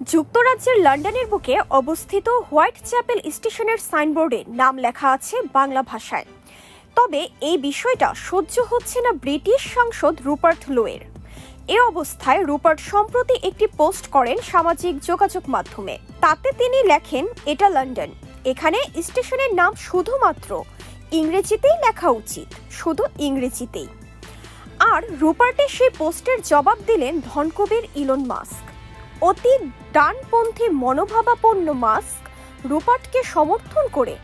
যুক্তরাজ্যের লন্ডনের বুকে অবস্থিত হোয়াইট চ্যাপেল স্টেশনের সাইনবোর্ডে নাম লেখা আছে বাংলা ভাষায়। তবে এই বিষয়টা সহ্য হচ্ছে না ব্রিটিশ সাংসদ রুপার্ট লোয়ের। এ অবস্থায় রুপার্ট সম্প্রতি একটি পোস্ট করেন সামাজিক যোগাযোগ মাধ্যমে। তাতে তিনি লেখেন, এটা লন্ডন, এখানে স্টেশনের নাম শুধুমাত্র ইংরেজিতেই লেখা উচিত, শুধু ইংরেজিতেই। আর রুপার্টের সেই পোস্টের জবাব দিলেন ধনকুবের ইলন মাস্ক। অতি ডানপন্থী মনোভাবাপন্ন মাস্ক রুপার্টকে সমর্থন করে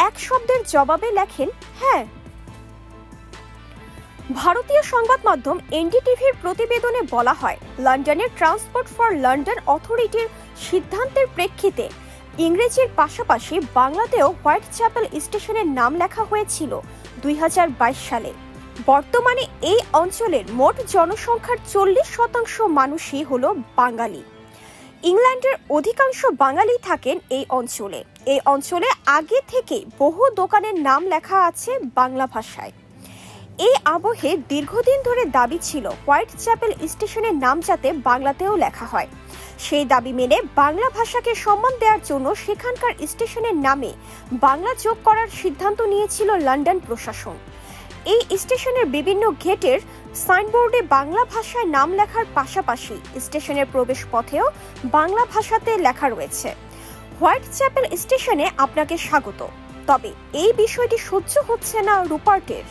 এক শব্দের জবাবে লেখেন, হ্যাঁ। ভারতীয় সংবাদ মাধ্যম এনডিটিভির প্রতিবেদনে বলা হয়, লন্ডনের ট্রান্সপোর্ট ফর লন্ডন অথরিটির সিদ্ধান্তের প্রেক্ষিতে ইংরেজির পাশাপাশি বাংলাতেও হোয়াইট চ্যাপেল স্টেশনের নাম লেখা হয়েছিল 2022 সালে। বর্তমানে এই অঞ্চলের মোট জনসংখ্যার 40% মানুষই হলো বাঙালি। ইংল্যান্ডের অধিকাংশ বাঙালি থাকেন এই অঞ্চলে। এই অঞ্চলে আগে থেকেই বহু দোকানের নাম লেখা আছে বাংলা ভাষায়। এই আবহে দীর্ঘদিন ধরে দাবি ছিল হোয়াইট চ্যাপেল স্টেশনের নাম যাতে বাংলাতেও লেখা হয়। সেই দাবি মেনে বাংলা ভাষাকে সম্মান দেওয়ার জন্য সেখানকার স্টেশনের নামে বাংলা যোগ করার সিদ্ধান্ত নিয়েছিল লন্ডন প্রশাসন। এই স্টেশনের বিভিন্ন গেটের সাইনবোর্ডে বাংলা ভাষায় নাম লেখার পাশাপাশি স্টেশনের প্রবেশ পথেও বাংলা ভাষাতে লেখা রয়েছে, হোয়াইট চ্যাপেল স্টেশনে আপনাকে স্বাগত। তবে এই বিষয়টি সহ্য হচ্ছে না রুপার্টের।